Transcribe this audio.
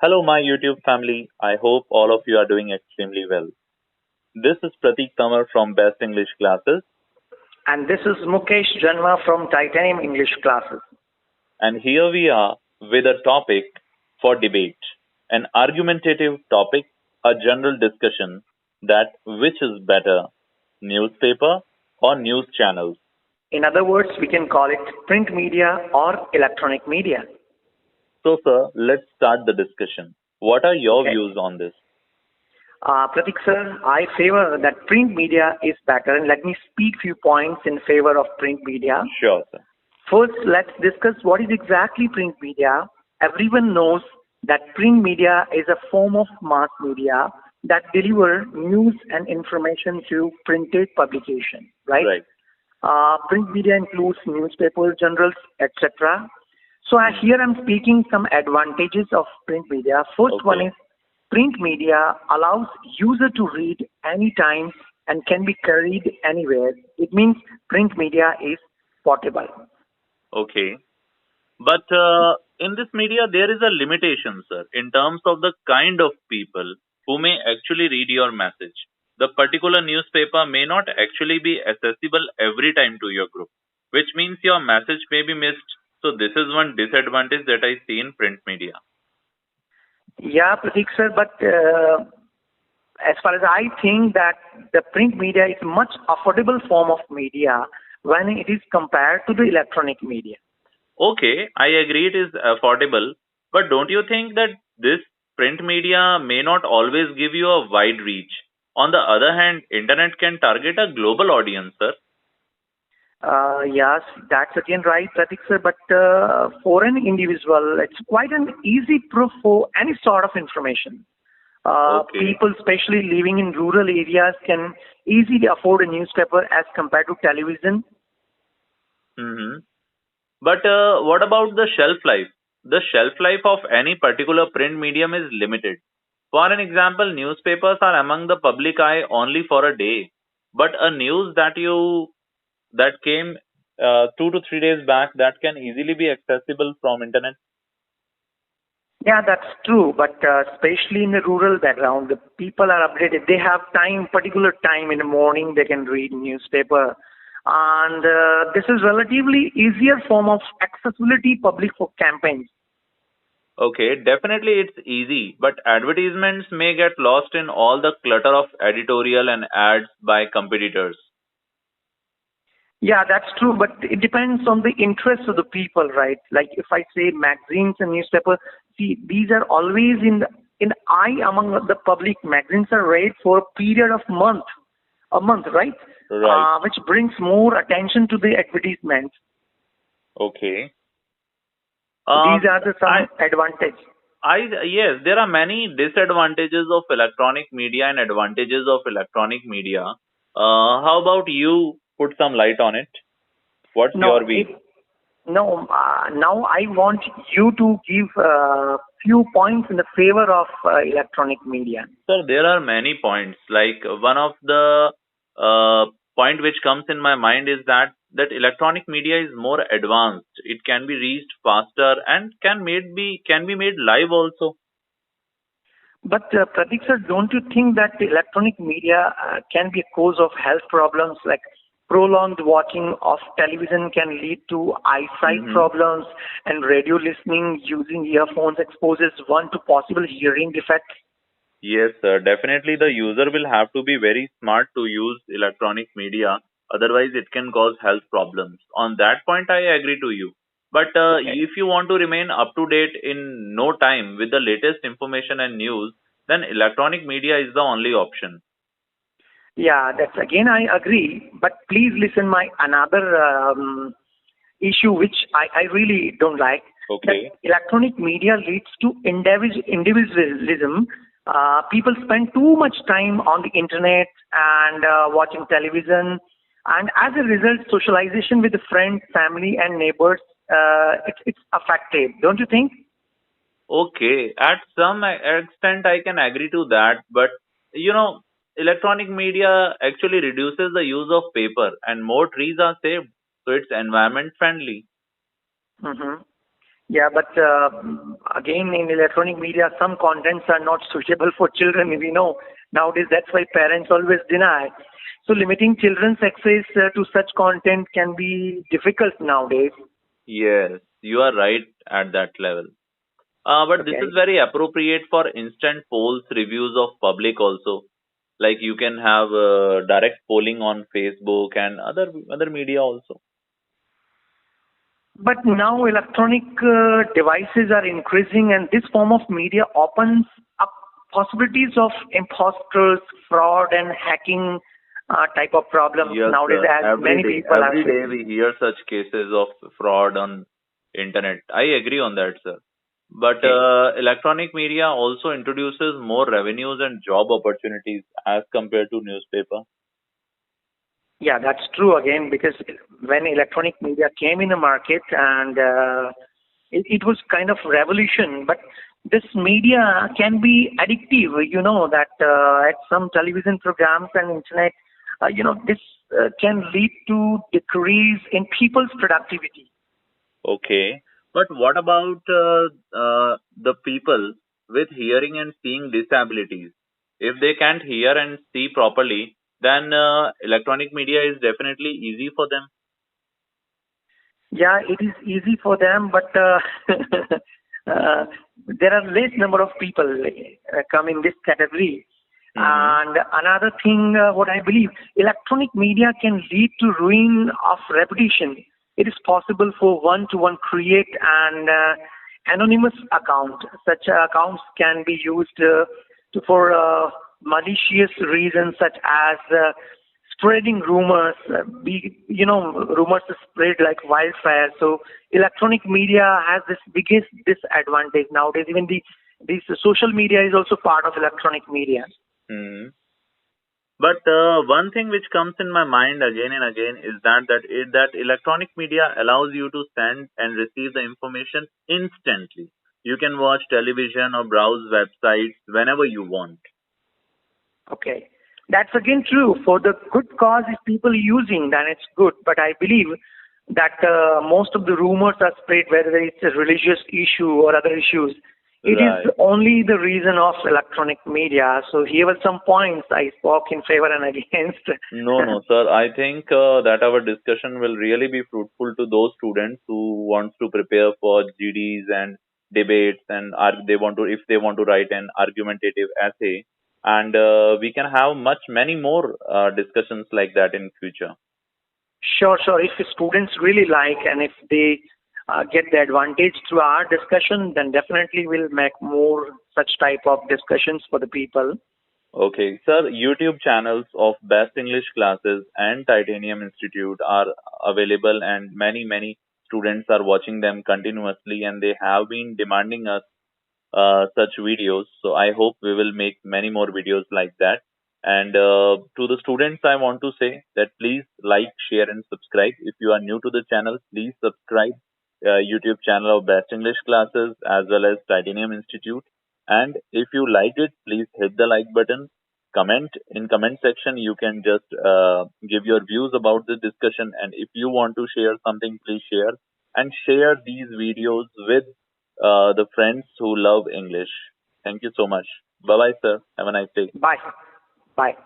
Hello, my YouTube family. I hope all of you are doing extremely well. This is Prateek from Best English Classes, And this is Mukesh Janma from Titanium English Classes. and here we are with a topic for debate, an argumentative topic, a general discussion that which is better, newspaper or news channels. In other words, we can call it print media or electronic media. So, sir, let's start the discussion. What are your Okay. views on this? Pratik sir, I favor that print media is better, and let me speak few points in favor of print media. Sure, sir. First, let's discuss what is exactly print media. Everyone knows that print media is a form of mass media that deliver news and information through printed publication, right? Right. Print media includes newspapers, journals, etc. So here I'm speaking some advantages of print media. First one Okay. is print media allows user to read anytime and can be carried anywhere. It means print media is portable. Okay. But in this media, there is a limitation, sir, in terms of the kind of people who may actually read your message. The particular newspaper may not actually be accessible every time to your group, which means your message may be missed. So this is one disadvantage that I see in print media. Yeah, Pratik sir, but as far as I think that the print media is much affordable form of media when it is compared to the electronic media. Okay, I agree it is affordable, but don't you think that this print media may not always give you a wide reach? On the other hand, internet can target a global audience, sir. Yes, that's again right, Pratik sir. But for an individual, it's quite an easy proof for any sort of information. Okay. People, especially living in rural areas, can easily afford a newspaper as compared to television. Mm-hmm. But what about the shelf life? The shelf life of any particular print medium is limited. For an example, newspapers are among the public eye only for a day. But a news that came 2 to 3 days back that can easily be accessible from internet. Yeah, that's true. But especially in the rural background, the people are updated. They have time, particular time in the morning. They can read newspaper, and this is relatively easier form of accessibility public for campaigns. Okay, definitely it's easy, but advertisements may get lost in all the clutter of editorial and ads by competitors. Yeah, that's true, but it depends on the interest of the people, right? Like if I say magazines and newspaper, see, these are always in eye among the public. Magazines are read for a period of a month, right? Right. Which brings more attention to the advertisement. Okay. These are the I some advantage. I yes, there are many disadvantages of electronic media and advantages of electronic media. How about you put some light on it? What's No, your view? no. Now I want you to give few points in the favor of electronic media. Sir, there are many points. Like one of the uh, point which comes in my mind is that electronic media is more advanced. It can be reached faster and can be made live also. But Pratik sir, don't you think that the electronic media can be a cause of health problems like prolonged watching of television can lead to eyesight Hmm. problems and radio listening using earphones exposes one to possible hearing defects? Yes, sir. Definitely, the user will have to be very smart to use electronic media. Otherwise, it can cause health problems. On that point, I agree to you. But Okay. if you want to remain up to date in no time with the latest information and news, then electronic media is the only option. Yeah, that's again I agree. But please listen my another issue which I really don't like. That Okay. electronic media leads to individualism. People spend too much time on the internet and watching television, and as a result, socialization with the friends, family, and neighbors it's affected. Don't you think? Okay. At some extent, I can agree to that. But, you know, electronic media actually reduces the use of paper and more trees are saved. So it's environment friendly. Hmm. Yeah, but again, in electronic media, some contents are not suitable for children. We know nowadays. That's why parents always deny. So limiting children's access to such content can be difficult nowadays. Yes, you are right at that level. But this is Okay. very appropriate for instant polls, reviews of public also. Like you can have direct polling on Facebook and other media also. But now electronic devices are increasing, and this form of media opens up possibilities of imposters, fraud, and hacking type of problems Yes, nowadays, sir. as many people are Every day facing. we hear such cases of fraud on internet. I agree on that, sir. But Okay. electronic media also introduces more revenues and job opportunities as compared to newspaper. Yeah, that's true again because when electronic media came in the market and it was kind of revolution, but this media can be addictive. You know that at some television programs and internet, this can lead to decrease in people's productivity. Okay. But what about the people with hearing and seeing disabilities? If they can't hear and see properly, then electronic media is definitely easy for them. Yeah, it is easy for them, but there are less number of people come in this category. Mm-hmm. And another thing, what I believe, electronic media can lead to ruin of reputation. It is possible for one to one create an anonymous account. Such accounts can be used for malicious reasons, such as spreading rumors. Rumors spread like wildfire. So electronic media has this biggest disadvantage nowadays. Even the social media is also part of electronic media. Mm-hmm. But one thing which comes in my mind again and again is that electronic media allows you to send and receive the information instantly. You can watch television or browse websites whenever you want. Okay. That's again true. For the good cause, if people using, then it's good. But I believe that most of the rumors are spread, whether it's a religious issue or other issues. It is Right. only the reason of electronic media. So here were some points I spoke in favor and against. No, no, sir. I think that our discussion will really be fruitful to those students who wants to prepare for GDs and debates, and they want to, if they want to write an argumentative essay, and we can have many more discussions like that in future. Sure, sure. If students really like and if they get the advantage through our discussion, then definitely we'll make more such type of discussions for the people. Okay, sir, YouTube channels of Best English Classes and Titanium Institute are available, and many students are watching them continuously, and they have been demanding us such videos. So I hope we will make many more videos like that. And to the students, I want to say that please like, share, and subscribe. If you are new to the channel, please subscribe YouTube channel of Best English Classes as well as Titanium Institute. And if you liked it, please hit the like button. Comment in comment section. You can just give your views about the discussion. And if you want to share something, please share and share these videos with the friends who love English. Thank you so much. Bye bye, sir. Have a nice day. Bye. Bye.